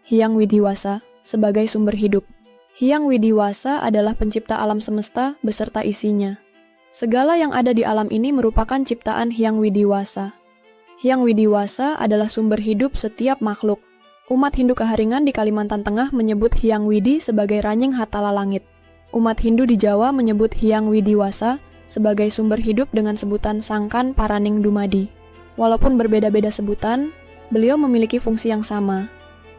Hyang Widiwasa sebagai sumber hidup. Hyang Widiwasa adalah pencipta alam semesta beserta isinya. Segala yang ada di alam ini merupakan ciptaan Hyang Widiwasa. Hyang Widiwasa adalah sumber hidup setiap makhluk. Umat Hindu Kaharingan di Kalimantan Tengah menyebut Hyang Widi sebagai Ranyeng Hatala Langit. Umat Hindu di Jawa menyebut Hyang Widiwasa sebagai sumber hidup dengan sebutan Sangkan Paraning Dumadi. Walaupun berbeda-beda sebutan, beliau memiliki fungsi yang sama,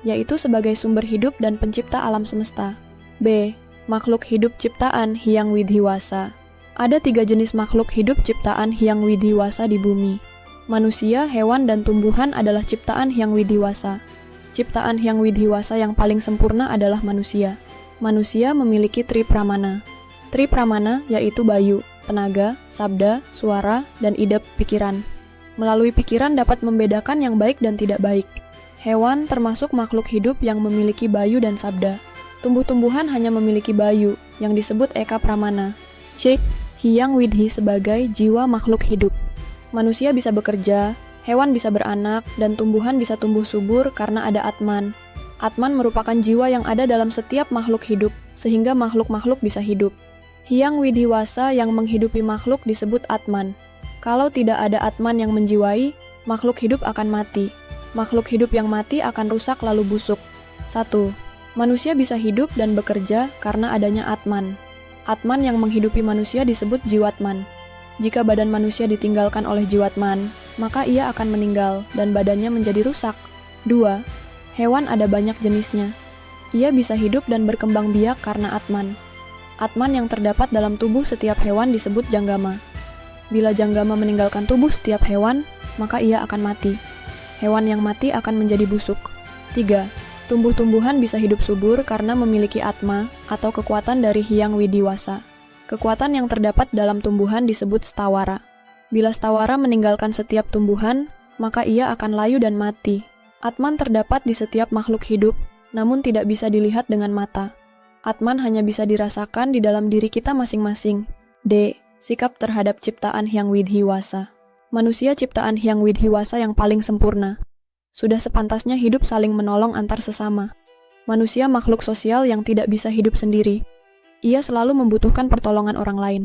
yaitu sebagai sumber hidup dan pencipta alam semesta. B. Makhluk hidup ciptaan Hyang Widiwasa. Ada 3 jenis makhluk hidup ciptaan Hyang Widiwasa di bumi. Manusia, hewan, dan tumbuhan adalah ciptaan Hyang Widiwasa. Ciptaan Hyang Widiwasa yang paling sempurna adalah manusia. Manusia memiliki Tri Pramana. Tri Pramana yaitu bayu, tenaga, sabda, suara, dan idep pikiran. Melalui pikiran dapat membedakan yang baik dan tidak baik. Hewan termasuk makhluk hidup yang memiliki bayu dan sabda. Tumbuh-tumbuhan hanya memiliki bayu, yang disebut Eka Pramana. C. Hyang Widhi sebagai jiwa makhluk hidup. Manusia bisa bekerja, hewan bisa beranak, dan tumbuhan bisa tumbuh subur karena ada Atman. Atman merupakan jiwa yang ada dalam setiap makhluk hidup, sehingga makhluk-makhluk bisa hidup. Hyang Widiwasa yang menghidupi makhluk disebut Atman. Kalau tidak ada Atman yang menjiwai, makhluk hidup akan mati. Makhluk hidup yang mati akan rusak lalu busuk. 1. Manusia bisa hidup dan bekerja karena adanya Atman. Atman yang menghidupi manusia disebut Jiwatman. Jika badan manusia ditinggalkan oleh Jiwatman, maka ia akan meninggal dan badannya menjadi rusak. 2. Hewan ada banyak jenisnya. Ia bisa hidup dan berkembang biak karena Atman. Atman yang terdapat dalam tubuh setiap hewan disebut Janggama. Bila Janggama meninggalkan tubuh setiap hewan, maka ia akan mati. Hewan yang mati akan menjadi busuk. 3. Tumbuh-tumbuhan bisa hidup subur karena memiliki Atma atau kekuatan dari Hyang Widiwasa. Kekuatan yang terdapat dalam tumbuhan disebut stawara. Bila stawara meninggalkan setiap tumbuhan, maka ia akan layu dan mati. Atman terdapat di setiap makhluk hidup, namun tidak bisa dilihat dengan mata. Atman hanya bisa dirasakan di dalam diri kita masing-masing. D. Sikap terhadap ciptaan Hyang Widiwasa. Manusia ciptaan Hyang Widiwasa yang paling sempurna. Sudah sepantasnya hidup saling menolong antar sesama. Manusia makhluk sosial yang tidak bisa hidup sendiri. Ia selalu membutuhkan pertolongan orang lain.